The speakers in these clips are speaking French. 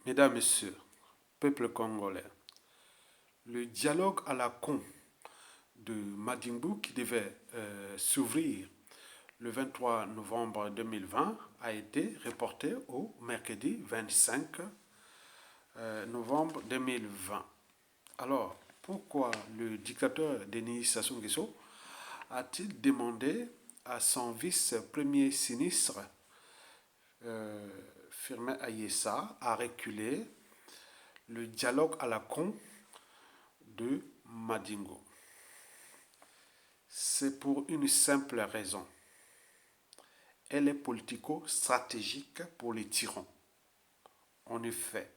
Mesdames, Messieurs, peuple congolais, le dialogue à la con de Madimbu qui devait s'ouvrir le 23 novembre 2020 a été reporté au mercredi 25 novembre 2020. Alors, pourquoi le dictateur Denis Sassou Nguesso a-t-il demandé à son vice-premier sinistre, Firmin Ayessa, à reculer le dialogue à la con de Madingo? C'est pour une simple raison. Elle est politico-stratégique pour les tyrans. En effet,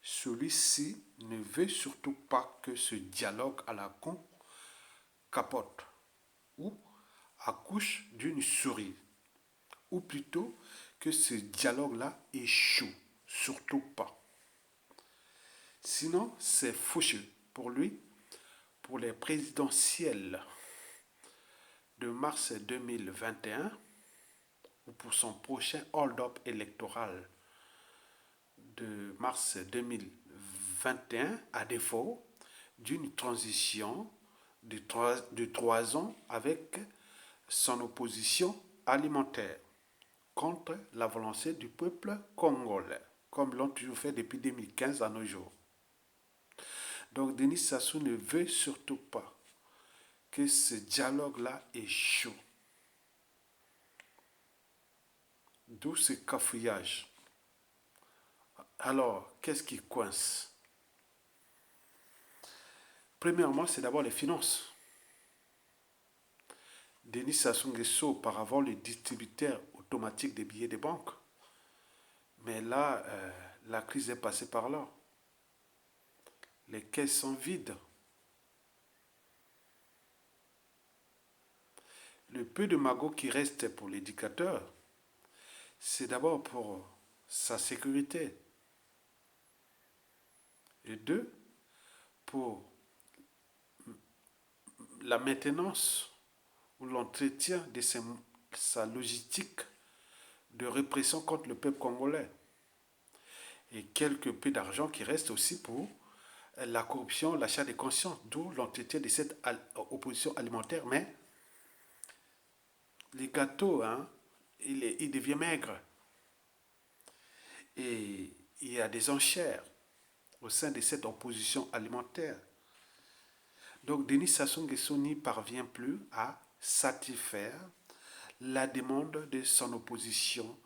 celui-ci ne veut surtout pas que ce dialogue à la con capote ou accouche d'une souris, ou plutôt que ce dialogue-là échoue, surtout pas. Sinon, c'est fouchu pour lui, pour les présidentielles de mars 2021 ou pour son prochain hold-up électoral de mars 2021, à défaut d'une transition de 3 ans avec son opposition alimentaire contre la volonté du peuple congolais, comme l'ont toujours fait depuis 2015 à nos jours. Donc Denis Sassou ne veut surtout pas que ce dialogue-là échoue. D'où ce cafouillage. Alors, qu'est-ce qui coince? Premièrement, c'est d'abord les finances. Denis Sassou Nguesso, auparavant le distributeur automatique des billets de banque. Mais là, la crise est passée par là. Les caisses sont vides. Le peu de magots qui reste pour l'éducateur, c'est d'abord pour sa sécurité. Et deux, pour la maintenance ou l'entretien de sa logistique de répression contre le peuple congolais. Et quelque peu d'argent qui reste aussi pour la corruption, l'achat des consciences, d'où l'entretien de cette opposition alimentaire. Mais les gâteaux, il devient maigre. Et il y a des enchères au sein de cette opposition alimentaire. Donc Denis Sassou Nguesso n'y parvient plus à satisfaire la demande de son opposition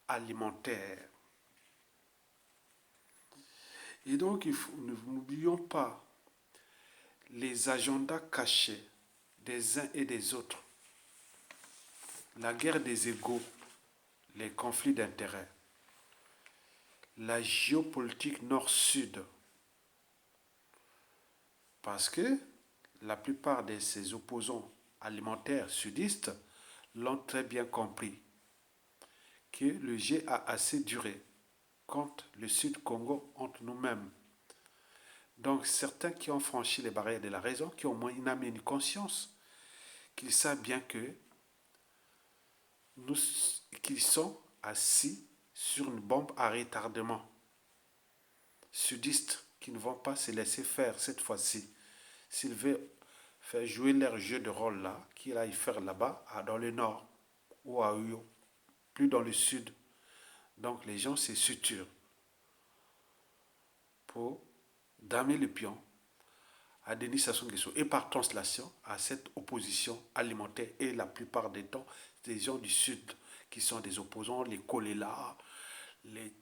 alimentaire. Et donc, n'oublions pas les agendas cachés des uns et des autres. La guerre des égaux, les conflits d'intérêts, la géopolitique nord-sud. Parce que la plupart de ses opposants alimentaires sudistes l'ont très bien compris, que le jeu a assez duré contre le Sud Congo entre nous-mêmes. Donc certains qui ont franchi les barrières de la raison, qui ont au moins une âme et une conscience, qu'ils savent bien que qu'ils sont assis sur une bombe à retardement. Sudistes qui ne vont pas se laisser faire cette fois-ci. S'ils veulent faire jouer leur jeu de rôle là, qu'ils aillent faire là-bas, dans le nord ou à Uyo, plus dans le sud. Donc les gens se suturent pour damer le pion à Denis Sassou Nguesso et par translation à cette opposition alimentaire et la plupart des temps des gens du sud qui sont des opposants, les Kolela, les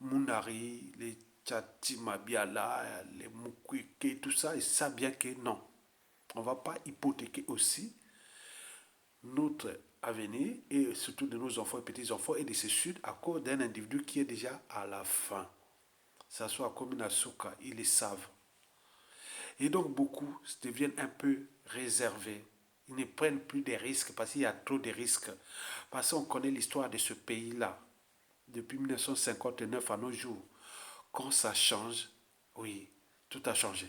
Mounari, les Tchatimabiala, les Mukwege, tout ça, ils savent bien que non. On ne va pas hypothéquer aussi notre avenir et surtout de nos enfants et petits-enfants et de ce sud à cause d'un individu qui est déjà à la fin. Ça soit comme une Asuka, ils le savent. Et donc beaucoup deviennent un peu réservés. Ils ne prennent plus des risques parce qu'il y a trop de risques. Parce qu'on connaît l'histoire de ce pays-là. Depuis 1959 à nos jours. Quand ça change, oui, tout a changé.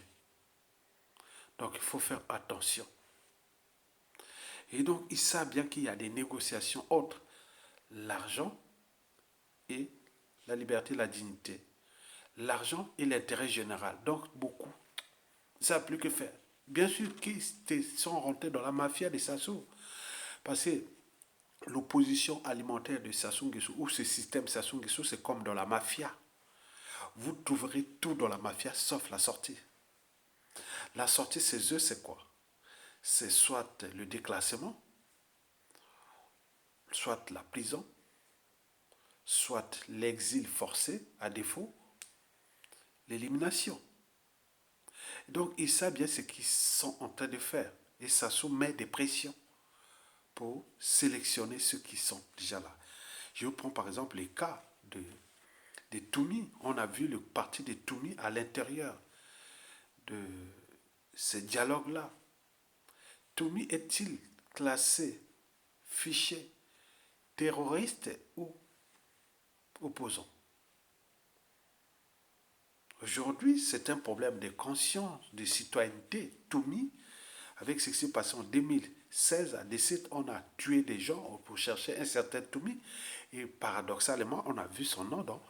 Donc il faut faire attention. Et donc ils savent bien qu'il y a des négociations entre l'argent et la liberté et la dignité. l'argent et l'intérêt général. Donc, beaucoup, ça n'a plus que faire. Bien sûr qu'ils sont rentrés dans la mafia de Sassou. Parce que l'opposition alimentaire de Sassou Nguesso, ou ce système Sassou Nguesso, c'est comme dans la mafia. Vous trouverez tout dans la mafia, sauf la sortie. La sortie, c'est eux, c'est quoi? C'est soit le déclassement, soit la prison, soit l'exil forcé, à défaut, l'élimination. Donc, ils savent bien ce qu'ils sont en train de faire. Et ça soumet des pressions pour sélectionner ceux qui sont déjà là. Je prends par exemple les cas des Toumi. On a vu le parti des Toumi à l'intérieur de ces dialogues-là. Toumi est-il classé, fiché, terroriste ou opposant? Aujourd'hui, c'est un problème de conscience, de citoyenneté. Toumi, avec ce qui s'est passé en 2016 à Décide, on a tué des gens pour chercher un certain Toumi. Et paradoxalement, on a vu son nom dans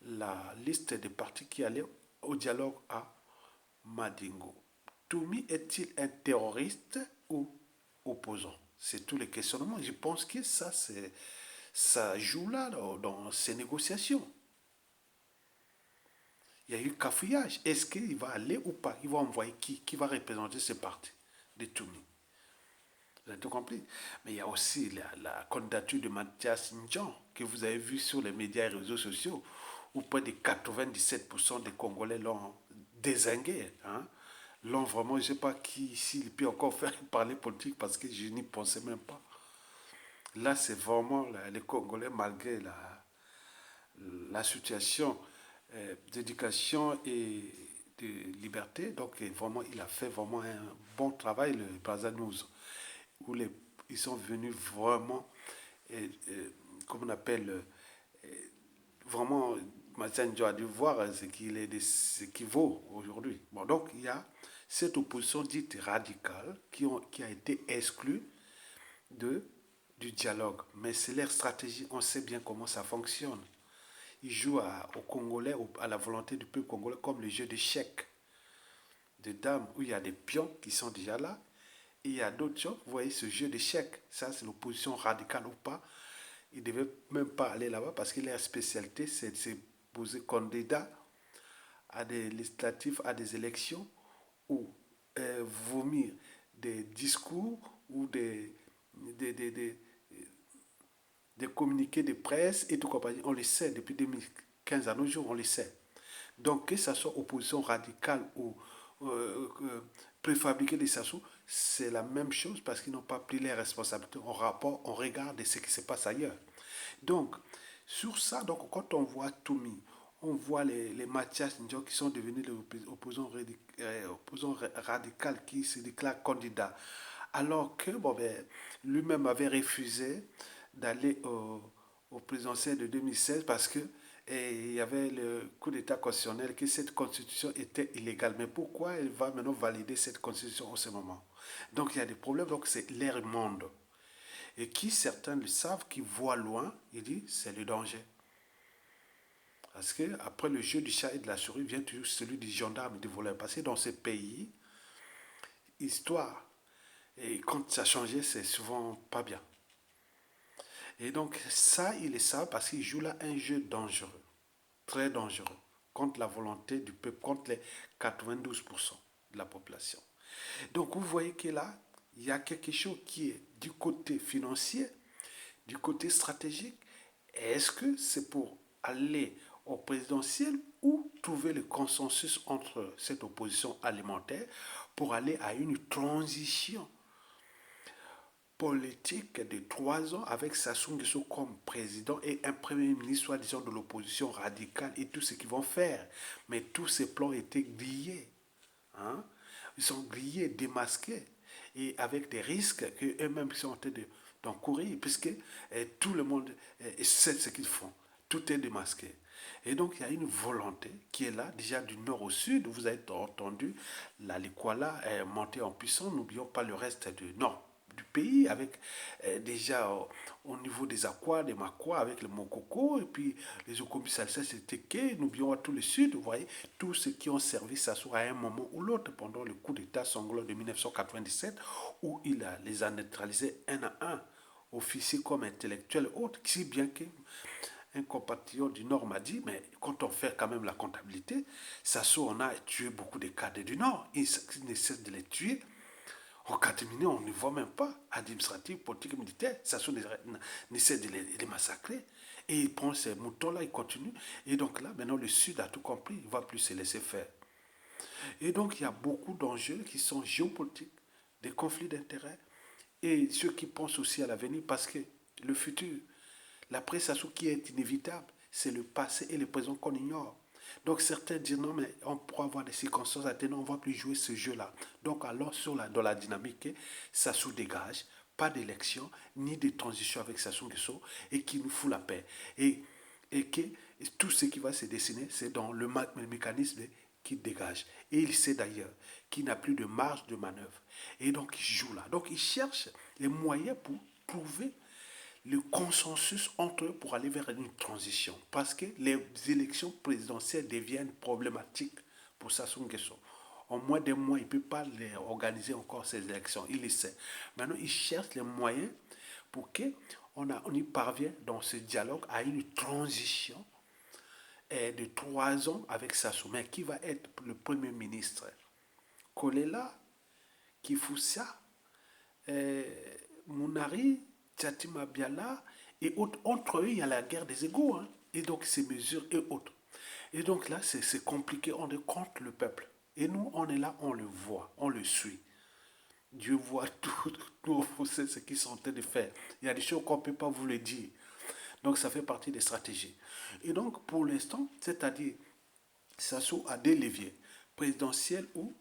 la liste des partis qui allaient au dialogue à Madingo. Toumi est-il un terroriste ou opposant? C'est tous les questionnements. Je pense que ça joue là dans ces négociations. Il y a eu cafouillage. Est-ce qu'il va aller ou pas? Il va envoyer qui va représenter ce parti de Toumi? Vous avez tout compris. Mais il y a aussi la candidature de Mathias Ndjan, que vous avez vu sur les médias et réseaux sociaux, où près de 97% des Congolais l'ont dézingué. Hein? L'ont vraiment, je ne sais pas qui s'il peut encore faire parler politique parce que je n'y pensais même pas. Là, c'est vraiment les Congolais, malgré la situation d'éducation et de liberté. Donc, vraiment, il a fait vraiment un bon travail, le Brazza-News, où ils sont venus vraiment, comme on appelle, vraiment, Mathieu a dû voir ce qu'il vaut aujourd'hui. Bon, donc, il y a cette opposition dite radicale qui a été exclue de, du dialogue. Mais c'est leur stratégie, on sait bien comment ça fonctionne. Ils jouent aux Congolais, à la volonté du peuple congolais, comme le jeu d'échecs, de dames, où il y a des pions qui sont déjà là, et il y a d'autres choses. Vous voyez ce jeu d'échecs, ça c'est l'opposition radicale ou pas. Ils ne devaient même pas aller là-bas parce que leur spécialité, c'est de se poser candidat à des législatives, à des élections, ou vomir des discours ou des, des, des, des communiqués de presse et tout compagnie. On le sait depuis 2015 à nos jours, on le sait. Donc que ce soit opposition radicale ou préfabriquée des Sassou, c'est la même chose parce qu'ils n'ont pas pris les responsabilités en rapport, on regarde ce qui se passe ailleurs. Donc, sur ça, donc, quand on voit Toumi, on voit les Mathias Ndjo qui sont devenus les opposants radicaux qui se déclarent candidats. Alors que bon, ben, lui-même avait refusé d'aller au présidentiel de 2016 parce que il y avait le coup d'État constitutionnel que cette constitution était illégale. Mais pourquoi elle va maintenant valider cette constitution en ce moment? Donc il y a des problèmes, donc c'est l'air monde. Et qui certains le savent, qui voient loin, il dit c'est le danger. Parce que après le jeu du chat et de la souris vient toujours celui du gendarme et du voleur. Parce que dans ce pays, histoire, et quand ça changeait, c'est souvent pas bien. Et donc ça, il le savent parce qu'il joue là un jeu dangereux, très dangereux, contre la volonté du peuple, contre les 92% de la population. Donc vous voyez que là, il y a quelque chose qui est du côté financier, du côté stratégique. Est-ce que c'est pour aller au présidentiel ou trouver le consensus entre cette opposition alimentaire pour aller à une transition politique de 3 ans avec Sassou Nguesso comme président et un premier ministre, soi-disant, de l'opposition radicale et tout ce qu'ils vont faire. Mais tous ces plans étaient grillés. Hein? Ils sont grillés, démasqués et avec des risques qu'eux-mêmes sont en train d'encourir puisque tout le monde sait ce qu'ils font. Tout est démasqué. Et donc, il y a une volonté qui est là, déjà du nord au sud. Vous avez entendu, la Likwala est montée en puissance. N'oublions pas le reste du nord, du pays, avec déjà au niveau des Aquas, des Makwa, avec le Mokoko, et puis les Okobi Salsa, c'était n'oublions tout le sud, vous voyez, tous ceux qui ont servi Sassou à un moment ou l'autre pendant le coup d'État sanglant de 1997, où il les a neutralisés un à un, officiers comme intellectuels autres, si bien que un compatriote du Nord m'a dit, mais quand on fait quand même la comptabilité, Sassou, on a tué beaucoup de cadres du Nord. Il ne cesse de les tuer. En catimini, on ne voit même pas, administratif, politique, militaire, Sassou ne cesse de les massacrer. Et il prend ces moutons-là, il continue. Et donc là, maintenant, le Sud a tout compris, il ne va plus se laisser faire. Et donc, il y a beaucoup d'enjeux qui sont géopolitiques, des conflits d'intérêts, et ceux qui pensent aussi à l'avenir, parce que le futur, la prestation qui est inévitable, c'est le passé et le présent qu'on ignore. Donc certains disent non, mais on pourra avoir des circonstances atténuantes, on ne va plus jouer ce jeu-là. Donc alors dans la dynamique, Sassou dégage, pas d'élection, ni de transition avec Sassou Nguesso, et qui nous fout la paix. Et que tout ce qui va se dessiner, c'est dans le mécanisme qui dégage. Et il sait d'ailleurs qu'il n'a plus de marge de manœuvre. Et donc il joue là. Donc il cherche les moyens pour trouver le consensus entre eux pour aller vers une transition. Parce que les élections présidentielles deviennent problématiques pour Sassou Nguesso. En moins d'un mois, il ne peut pas organiser encore ces élections. Il le sait. Maintenant, il cherche les moyens pour qu'on y parvienne dans ce dialogue à une transition de 3 ans avec Sassou. Mais qui va être le Premier ministre? Kolela, Kifoussa, Mounari, Tchatima Biala, et autres. Entre eux, il y a la guerre des égaux, hein, et donc ces mesures et autres. Et donc là, c'est compliqué, on est contre le peuple. Et nous, on est là, on le voit, on le suit. Dieu voit tout, nous, on sait ce qu'ils sont en train de faire. Il y a des choses qu'on ne peut pas vous le dire. Donc ça fait partie des stratégies. Et donc, pour l'instant, c'est-à-dire, Sassou a des leviers, présidentiels ou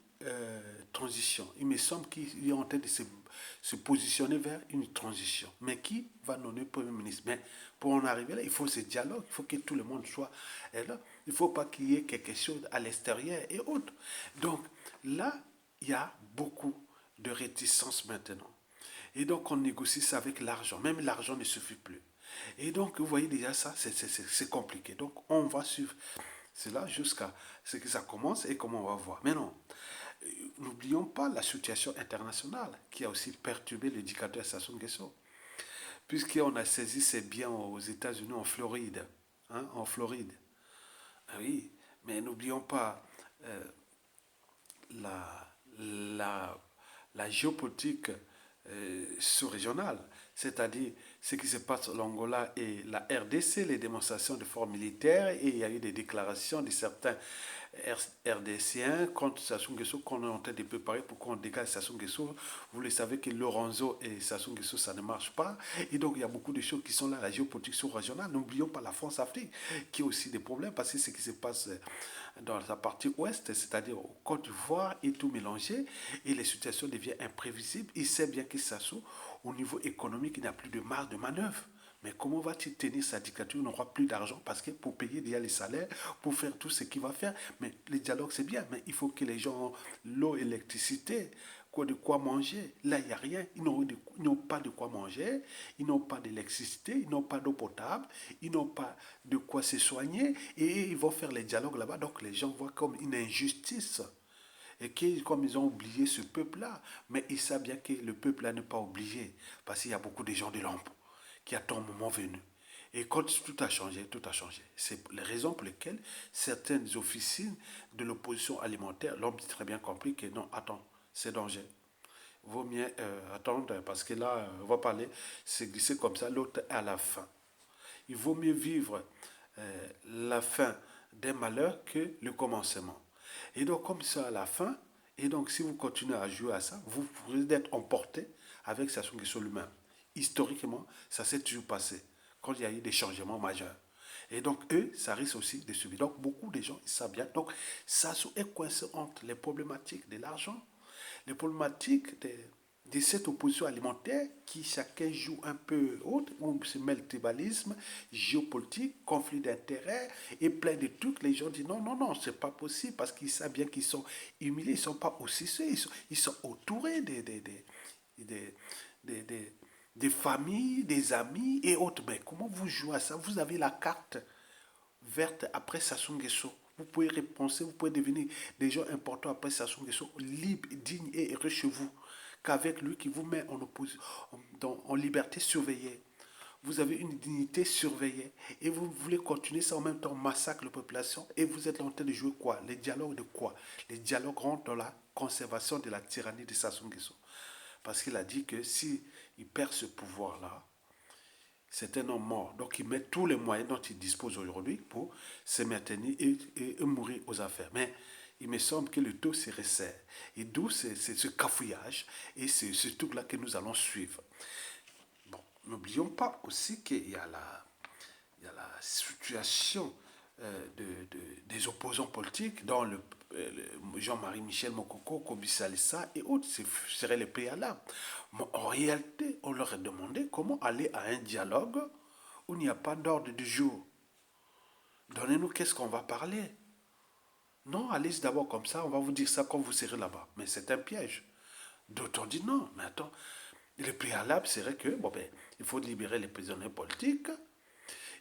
transition. Il me semble qu'il est en train de se positionner vers une transition. Mais qui va nommer Premier ministre? Mais pour en arriver là, il faut ce dialogue, il faut que tout le monde soit là. Il ne faut pas qu'il y ait quelque chose à l'extérieur et autres. Donc là, il y a beaucoup de réticence maintenant. Et donc on négocie ça avec l'argent. Même l'argent ne suffit plus. Et donc vous voyez déjà ça, c'est compliqué. Donc on va suivre cela jusqu'à ce que ça commence et comment on va voir. Mais non, n'oublions pas la situation internationale qui a aussi perturbé le dictateur Sassou Nguesso. Puisqu'on a saisi ses biens aux États-Unis, en Floride. Hein, en Floride. Ah oui, mais n'oublions pas la, la, la géopolitique sous-régionale, c'est-à-dire ce qui se passe en Angola et la RDC, les démonstrations de forces militaires, et il y a eu des déclarations de certains RDCiens contre Sassou Nguesso qu'on est en train de préparer pour qu'on dégage Sassou Nguesso. Vous le savez que Lorenzo et Sassou Nguesso, ça ne marche pas. Et donc, il y a beaucoup de choses qui sont là, la géopolitique sous-régionale. N'oublions pas la France-Afrique, qui a aussi des problèmes, parce que ce qui se passe dans la partie ouest, c'est-à-dire au Côte d'Ivoire, est tout mélangé et les situations deviennent imprévisibles. Il sait bien que Sassou, au niveau économique, il n'a plus de marge de manœuvre. Mais comment va-t-il tenir sa dictature? Il n'aura plus d'argent parce que pour payer déjà les salaires, pour faire tout ce qu'il va faire. Mais les dialogues, c'est bien, mais il faut que les gens aient l'eau, l'électricité, de quoi manger. Là, il n'y a rien. Ils n'ont pas de quoi manger, ils n'ont pas d'électricité, ils n'ont pas d'eau potable, ils n'ont pas de quoi se soigner. Et ils vont faire les dialogues là-bas. Donc les gens voient comme une injustice. Et que, comme ils ont oublié ce peuple-là, mais ils savent bien que le peuple-là n'est pas oublié. Parce qu'il y a beaucoup de gens de l'ombre qui attendent le moment venu. Et quand tout a changé, tout a changé. C'est les raisons pour lesquelles certaines officines de l'opposition alimentaire l'ont très bien compris que non, attends, c'est danger. Vaut mieux attendre parce que là, on va parler, c'est glissé comme ça, l'autre à la fin. Il vaut mieux vivre la fin des malheurs que le commencement. Et donc, comme ça à la fin, et donc si vous continuez à jouer à ça, vous pourrez être emporté avec Sassou Nguesso lui-même. Historiquement, ça s'est toujours passé quand il y a eu des changements majeurs. Et donc, eux, ça risque aussi de subir. Donc, beaucoup de gens, ils savent bien. Donc, Sassou est coincé entre les problématiques de l'argent, les problématiques de cette opposition alimentaire qui chacun joue un peu autre, où se mêle le tribalisme, géopolitique, conflit d'intérêts et plein de trucs. Les gens disent non, non, non, c'est pas possible parce qu'ils savent bien qu'ils sont humiliés, ils ne sont pas aussi ceux, ils sont entourés des des, des, des familles, des amis et autres. Mais comment vous jouez à ça? Vous avez la carte verte après Sassou Nguesso. Vous pouvez repenser, vous pouvez devenir des gens importants après Sassou Nguesso, libres, dignes et heureux chez vous. Qu'avec lui qui vous met en liberté surveillée. Vous avez une dignité surveillée et vous voulez continuer ça en même temps, massacre la population et vous êtes en train de jouer quoi? Les dialogues de quoi? Les dialogues rentrent dans la conservation de la tyrannie de Sassou Nguesso. Parce qu'il a dit que si il perd ce pouvoir-là, c'est un homme mort. Donc il met tous les moyens dont il dispose aujourd'hui pour se maintenir et mourir aux affaires. Mais il me semble que le taux se resserre. Et d'où c'est ce cafouillage et c'est ce truc-là que nous allons suivre. Bon, n'oublions pas aussi qu'il y a la situation des opposants politiques, dont Jean-Marie Michel Mokoko, Kobi Salissa et autres, ce serait le préalable. Mais en réalité, on leur a demandé comment aller à un dialogue où il n'y a pas d'ordre du jour. Donnez-nous qu'est-ce qu'on va parler. Non, allez d'abord comme ça, on va vous dire ça quand vous serez là-bas. Mais c'est un piège. D'autres ont dit non, mais attends, le préalable serait que, bon ben, il faut libérer les prisonniers politiques,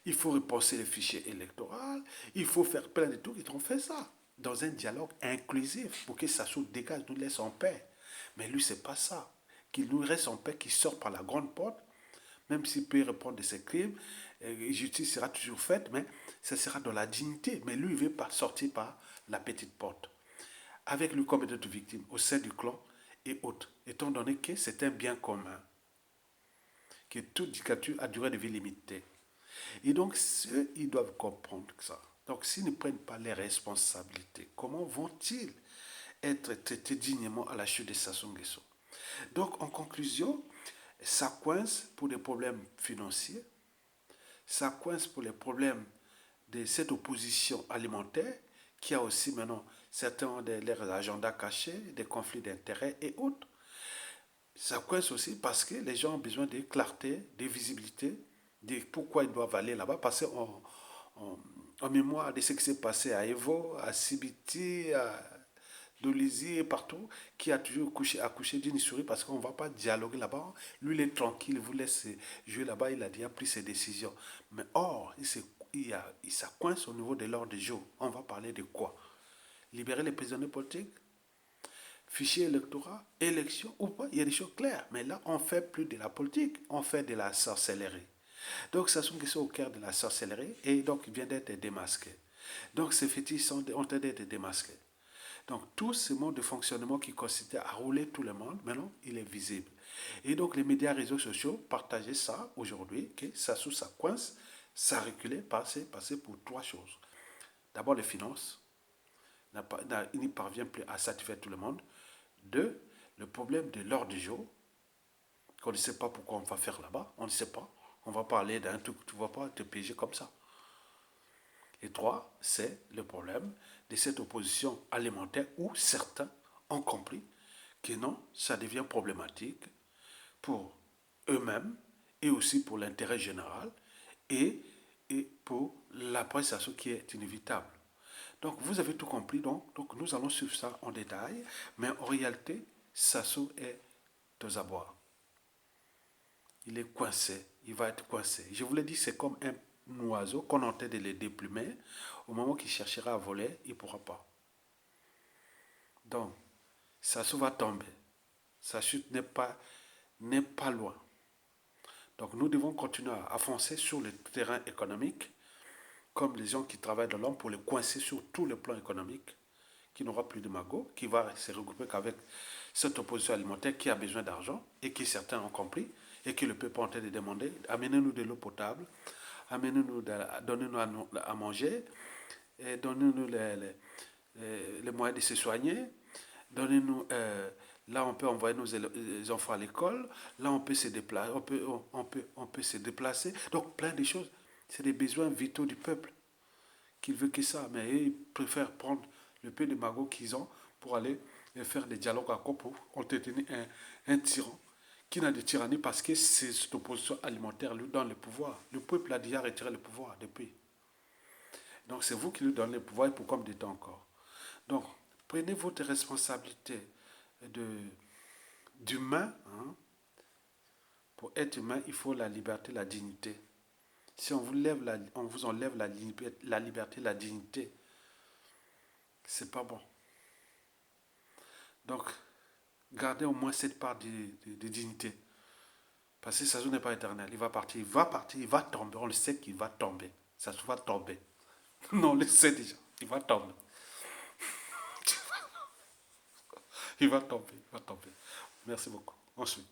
il faut repenser les fichiers électoraux, il faut faire plein de trucs. Ils ont fait ça dans un dialogue inclusif pour que Sassou dégage, nous laisse en paix. Mais lui, c'est pas ça. Qu'il nous reste en paix, qu'il sort par la grande porte, même s'il peut répondre de ses crimes, justice sera toujours faite, mais ça sera dans la dignité. Mais lui, il ne veut pas sortir par la petite porte. Avec lui comme d'autres victimes au sein du clan et autres, étant donné que c'est un bien commun, que toute dictature a durée de vie limitée. Et donc, eux, ils doivent comprendre ça. Donc, s'ils ne prennent pas les responsabilités, comment vont-ils être traités dignement à la chute de Sassou Nguesso? Donc, en conclusion, ça coince pour des problèmes financiers, ça coince pour les problèmes de cette opposition alimentaire, qui a aussi maintenant certains de leurs agendas cachés, des conflits d'intérêts et autres. Ça coince aussi parce que les gens ont besoin de clarté, de visibilité, de pourquoi ils doivent aller là-bas. Parce qu'en mémoire de ce qui s'est passé à Evo, à Sibiti, à Dolisie et partout, qui a toujours accouché d'une souris parce qu'on ne va pas dialoguer là-bas. Lui, il est tranquille, il vous laisse jouer là-bas, il a déjà pris ses décisions. Mais or, ça coince au niveau de l'ordre du jour. On va parler de quoi? Libérer les prisonniers politiques? Fichier électoral, élection ou pas, il y a des choses claires. Mais là, on ne fait plus de la politique, on fait de la sorcellerie. Donc, Sassou Nguesso au cœur de la sorcellerie et donc il vient d'être démasqué. Donc, ces fétiches ont été démasqués. Donc, tout ce mode de fonctionnement qui consistait à rouler tout le monde, maintenant, il est visible. Et donc, les médias réseaux sociaux partageaient ça aujourd'hui, que Sassou, ça coince, ça reculait, passait pour trois choses. D'abord, les finances. Il n'y parvient plus à satisfaire tout le monde. Deux, le problème de l'ordre du jour, qu'on ne sait pas pourquoi on va faire là-bas, on ne sait pas. On va parler d'un truc, tu ne vas pas te piéger comme ça. Et trois, c'est le problème de cette opposition alimentaire où certains ont compris que non, ça devient problématique pour eux-mêmes et aussi pour l'intérêt général et pour la prestation qui est inévitable. Donc vous avez tout compris, donc nous allons suivre ça en détail, mais en réalité, Sassou est aux abois. Il est coincé, il va être coincé. Je vous l'ai dit, c'est comme un oiseau qu'on est en train de le déplumer. Au moment qu'il cherchera à voler, il ne pourra pas. Donc, Sassou va tomber. Sa chute n'est pas loin. Donc nous devons continuer à avancer sur le terrain économique, comme les gens qui travaillent dans l'homme pour les coincer sur tous les plans économiques, qui n'aura plus de magot, qui va se regrouper qu'avec cette opposition alimentaire qui a besoin d'argent et qui certains ont compris et que le peuple est en train de demander, amenez-nous de l'eau potable, donnez-nous à manger, et donnez-nous les moyens de se soigner, donnez-nous, là on peut envoyer nos enfants à l'école, là on peut se déplacer, on peut se déplacer, donc plein de choses. C'est des besoins vitaux du peuple qui veut que ça, mais ils préfèrent prendre le peu de magots qu'ils ont pour aller faire des dialogues à quoi pour entretenir un tyran qui n'a de tyrannie parce que c'est cette opposition alimentaire lui donne le pouvoir. Le peuple a déjà retiré le pouvoir depuis. Donc c'est vous qui lui donnez le pouvoir et pour combien de temps encore. Donc prenez votre responsabilité d'humain, hein, Pour être humain, il faut la liberté, la dignité. Si on vous enlève la liberté, la dignité, c'est pas bon. Donc, gardez au moins cette part de dignité. Parce que ça n'est pas éternel. Il va partir, il va tomber. On le sait qu'il va tomber. Ça va tomber. Non, on le sait déjà. Il va tomber. Il va tomber. Il va tomber. Merci beaucoup. Ensuite.